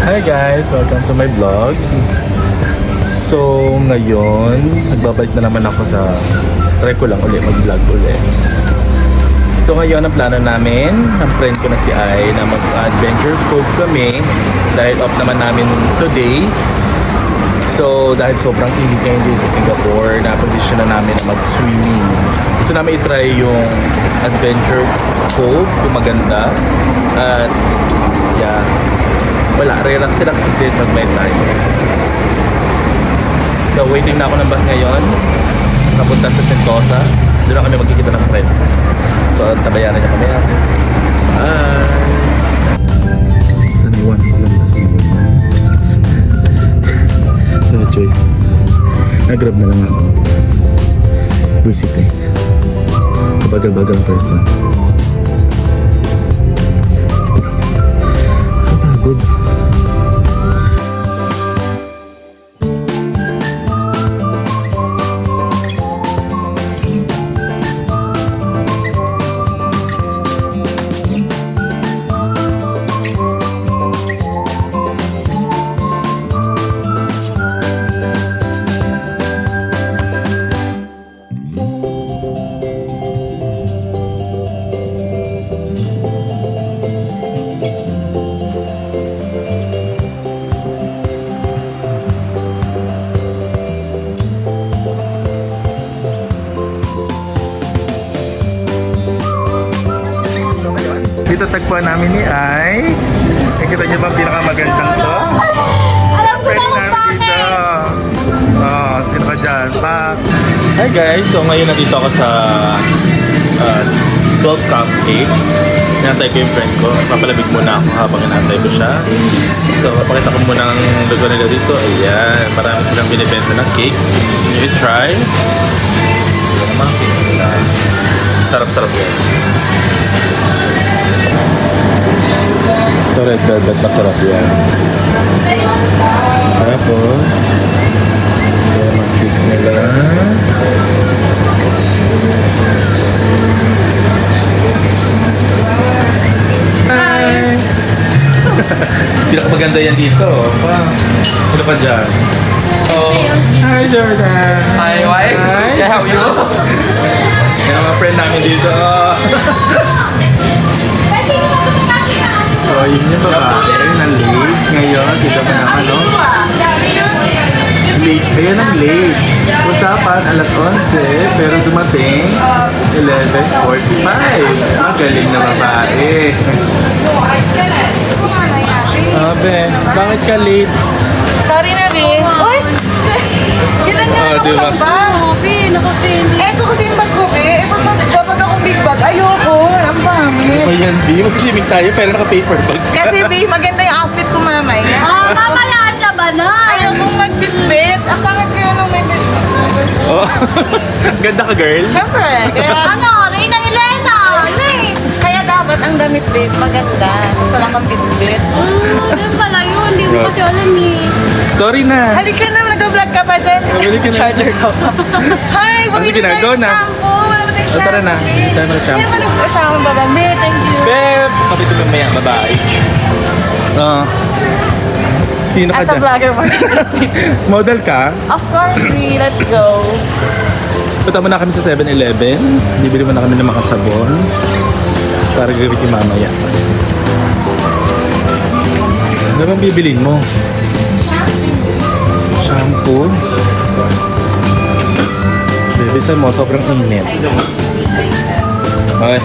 Hi guys! Welcome to my vlog. So, ngayon, nagbabalik na naman ako sa try ko lang ulit mag-vlog ulit. So, ngayon, ang plano namin, ang friend ko na si Ai, na mag-adventure cove kami dahil off naman namin today. So, dahil sobrang init ngayon dito sa Singapore, na-position na namin na mag-swimming. Gusto namin i-try yung adventure cove, kung maganda. At, yeah. Wala, relax sila din pag may time. So, waiting na ako ng bus ngayon. Napunta sa Sentosa. Doon na kami magkikita ng friend. So, tabayanan niya kami. Bye! Sana iwan ko lang bus ngayon. No choice. Nag-grab na lang ako. Visit eh. Kabagal-bagal person. Kapagod. Dito tagpuan namin ni Ai. Nakita niyo ba ang pinakamagandang to? Friend namin dito. Oh, sino ka dyan? Pa. Hi guys, so ngayon nandito ako sa 12 Cupcakes. Inantay ko yung friend ko. Papalabig muna ako habang inantay ko siya. So, papakita ko muna ang lugar nila dito. Ayan, marami silang binibenta ng cakes. Gusto nyo i-try? Ito naman ang cakes nila. Sarap-sarap yun. Ito red velvet, masarap yan. Tapos, yung mga cakes nila. Hi! Pinakamaganda yan dito. Ano ka dyan? Oh. Hi Jordan! Hi, wife. Can I help you? Yan ang mga friend namin dito. So, yun yung babae na late ngayon. Dito pa naman, no? Late. Ayan ang late. Usapan, alas 11, pero dumating 11:45. Magaling na babae. Abe, bakit ka late? Sorry na, Bi. Uy! Gitan niya ako diba? ng bag. Eto kasi yung bag ko, Bi. Eh, pag akong big bag, ayoko. Ang pangit. Ayan, B. Magsiswimming tayo pero naka-paper bag. Kasi, Bi, maganda yung outfit ko mamaya. Mamalaan na ba na? Ayokong mag-bitbit. Ang pangit kayo nung may bitbit. Oh. Ganda ka, girl. Siyempre. Kaya, Ano? Reyna Elena! Late! kaya dapat ang damit, Bi, maganda. Tapos wala kang bitbit. Ano pala yun? Hindi mo kasi alam eh. Sorry na. Halika na, nag-vlog ka pa dyan. Bumili ka na. Charger ko. Hi, bumili sige na, tayo go ng na. shampoo. Wala ba tayong O, shampoo? tara na. Tayo ng shampoo. Hindi ako nag-shampoo ba ba? Hindi, thank you. Beb! Kapit ko mamaya, babae. Sino ka As a dyan? vlogger mo. Model ka? Of course, Bi. Let's go. Punta muna kami sa 7-Eleven. Bibili muna kami ng mga sabon. Para gagawin mamaya. Ano bang bibilin mo? Shampoo. Bebe, saan mo? Sobrang init. Okay.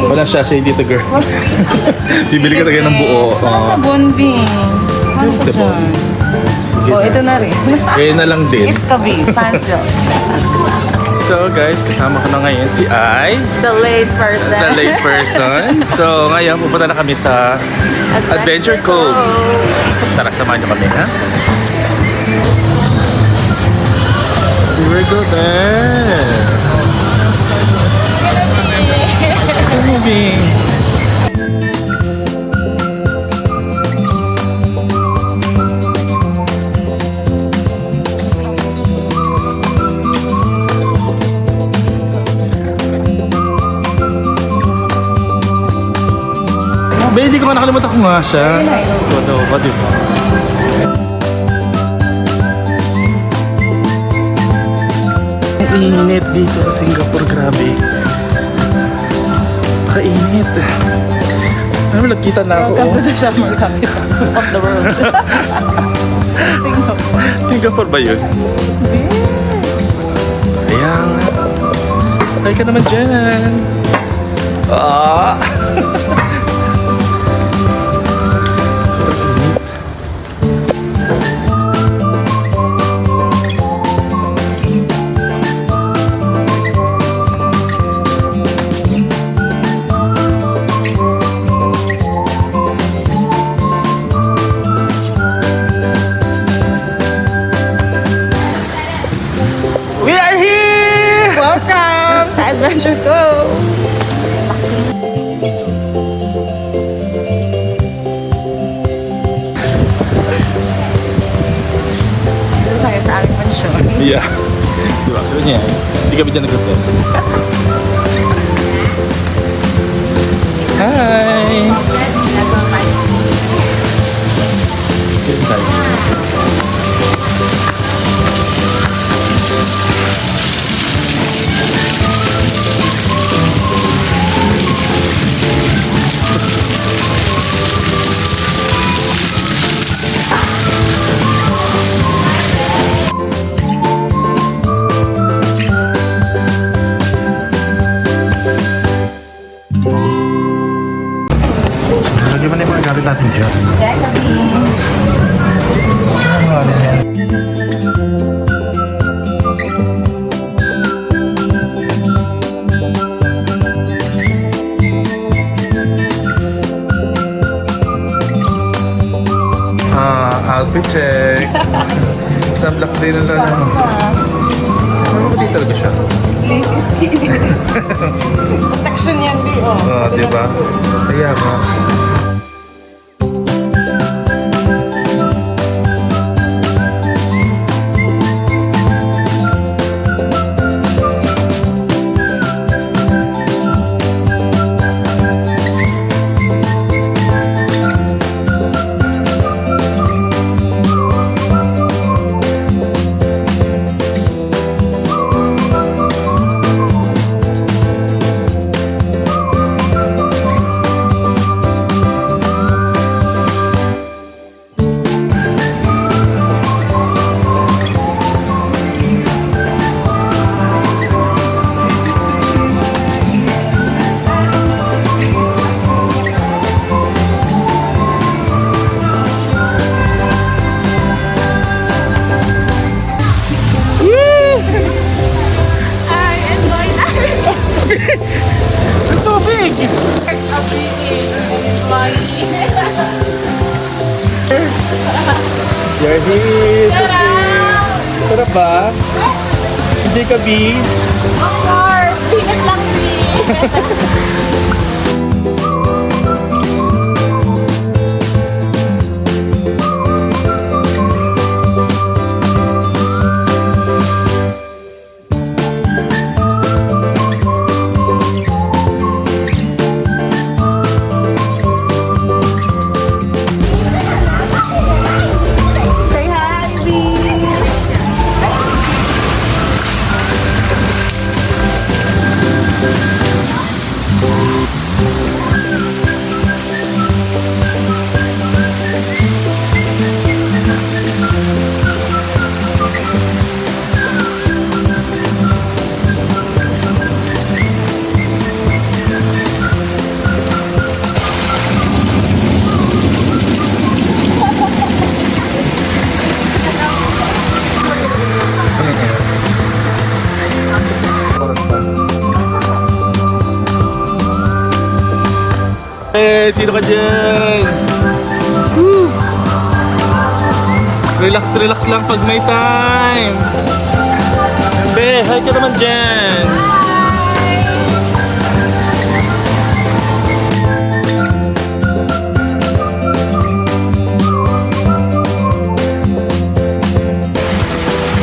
Walang sachet dito, girl. Bibili ka talaga ng buo. Sabon, Bi. Ano ko Sabon. dyan? Sige Oh, na. ito na rin. Kaya na lang din. Iskabi, Sunsilk. So guys, kasama ko na ngayon si Ai, The late person. the late person. So ngayon, pupunta na kami sa Adventure Cove. Tara, samahan niyo kami, ha? Here we go there. Moving. Be, hindi ko nga nakalimutan ko nga siya. Wala ko, di ba? Ang init dito sa Singapore, grabe. Kainit. Ano, nagkita na ako. Welcome to the summer capital of the world. Singapore. Singapore ba yun? Ayan. Patay ka naman dyan. Ah! Init. We are here! Welcome sa Adventure Cove. Dito tayo sa aming mansyon. Yeah. Di ba? Ganyan yan. Hindi kami dyan nag-hotel. Hi! Dito tayo. Lagyan mo na yung mga gamit natin dyan. Outfit check. Sunblock din na lang. Ano ba di talaga siya? Linis protection yan, di oh. Oo, di ba? Kaya nga. You're here! Sarap ba? Hindi ka, B? Of course! Pinis lang din! Say hi, B. Eh, sino ka dyan? Woo! Relax, relax lang pag may time. Be, hi ka naman dyan.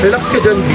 Relax ka dyan, B.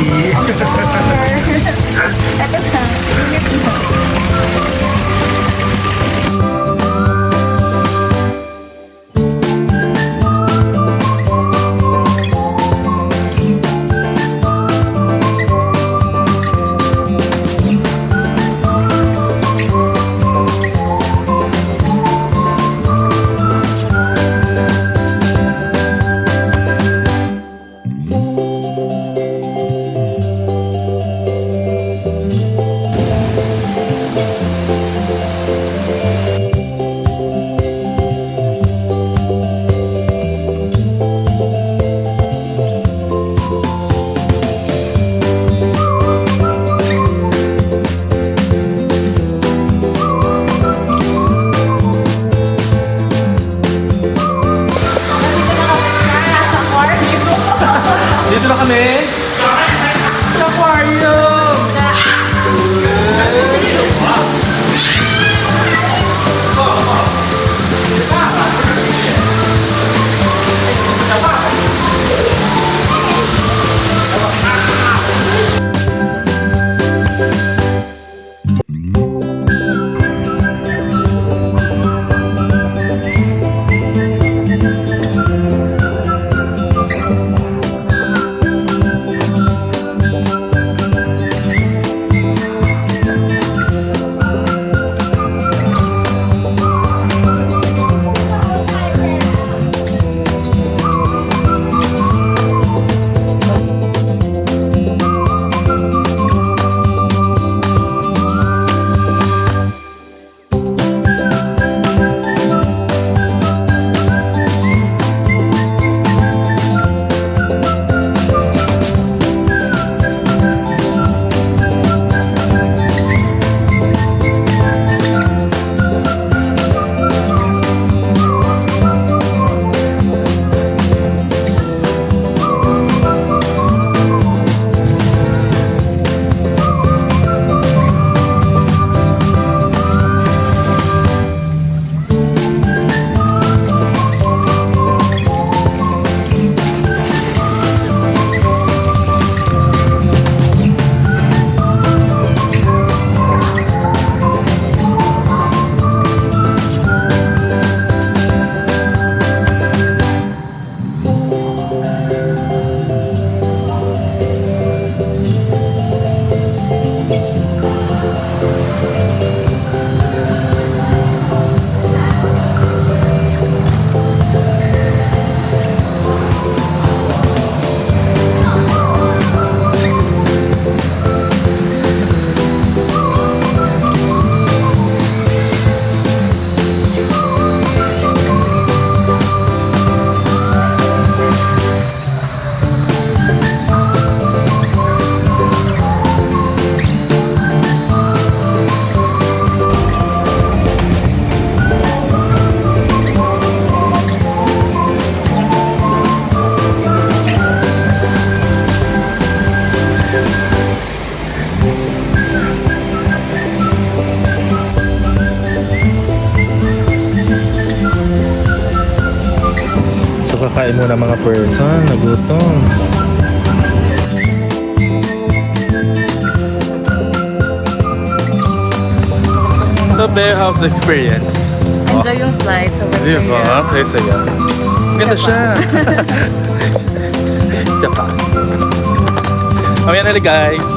kami sa aquarium! Kakain muna mga person, nagutom. So, Bear House experience. Enjoy yung slides. So, Di ba? Saya-saya. Ganda siya. Siya pa. Mamaya na guys.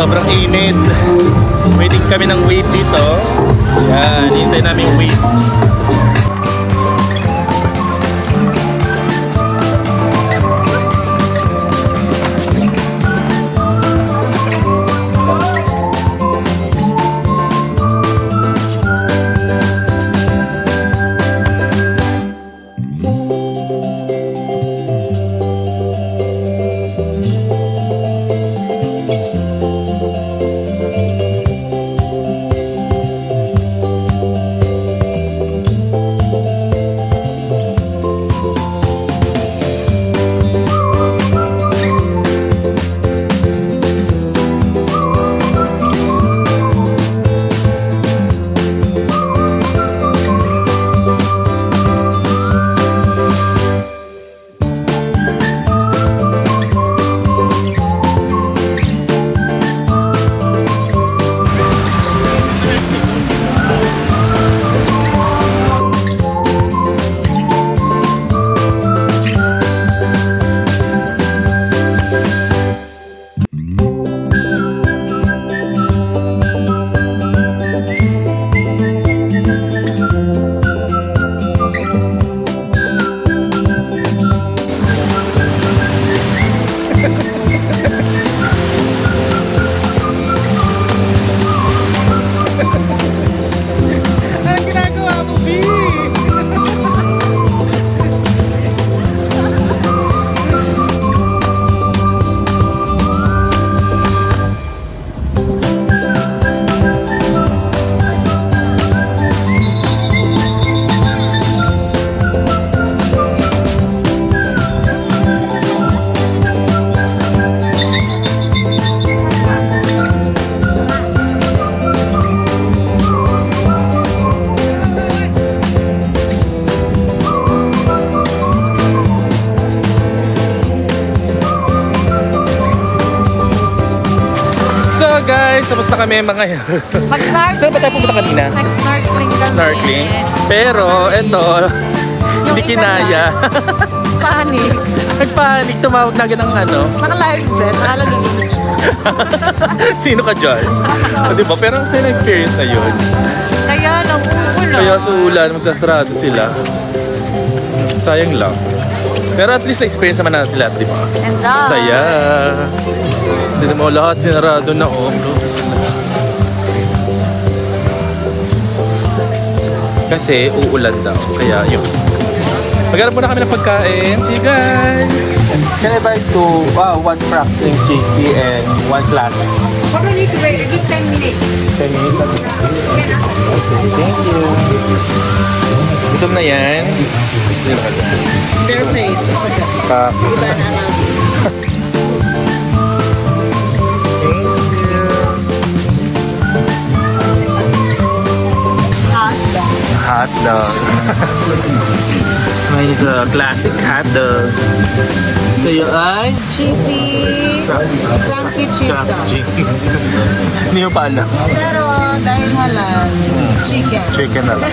Sobrang init. Waiting kami ng wait dito. Yan, hintay namin yung wait. guys, tapos na kami mga Mag-snorkeling. Saan ba tayo pumunta kanina? Nag-snorkeling kami. Snorkeling. Pero, eto, hindi isa kinaya. Panic. Nagpanik, tumawag na ng ano. Naka-live din. Naka-live. Sino ka dyan? Diba? Pero ang saya na experience na yun. Kaya lang, ulan. Kaya sa ulan, magsasarado sila. Sayang lang. Pero at least na-experience naman natin lahat, di ba? And love. Saya. Hindi mo lahat sinarado na close sila. Kasi uulan daw. Kaya yun. Maghanap muna kami ng pagkain. See you guys! Can I buy one fracking cheesy and one classic? What will you wait? At least 10 minutes. 10 minutes at Okay, thank you. Gutom na yan. Bare face. Thank you. Hot dog. Mine is a classic hot dog. Sa'yo ay? Cheesy. Crunchy cheese dog. Hindi mo pa alam. Pero dahil halal, chicken. Chicken na lang.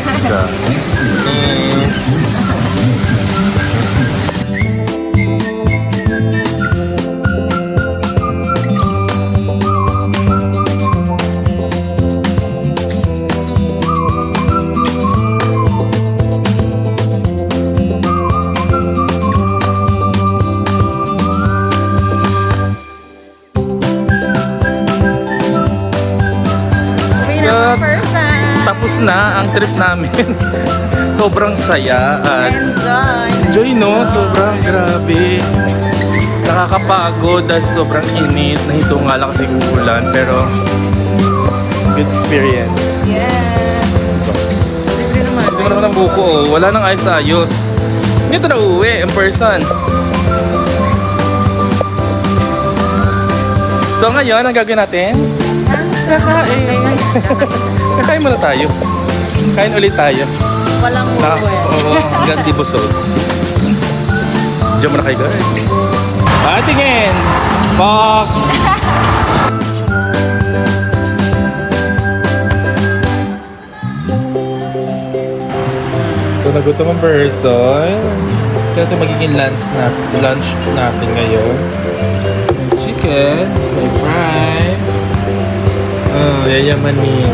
Yes. Tapos na ang trip namin. Sobrang saya at enjoy, no? Sobrang grabe. Nakakapagod at sobrang init. Nahito nga lang kasi ulan pero good experience. Yeah. Libre naman. Hindi mo naman ang buko, oh. Wala nang ayos-ayos. Hindi ito na uuwi in person. So ngayon, ang gagawin natin? Kakain. Kakain muna tayo. Kain ulit tayo. Walang uwi. Oo, hanggang di busog. Diyan muna kayo guys. Patingin! Pok! Ito na gutom ang person. So ito magiging lunch natin ngayon. Chicken, may fries. Oh, yayamanin.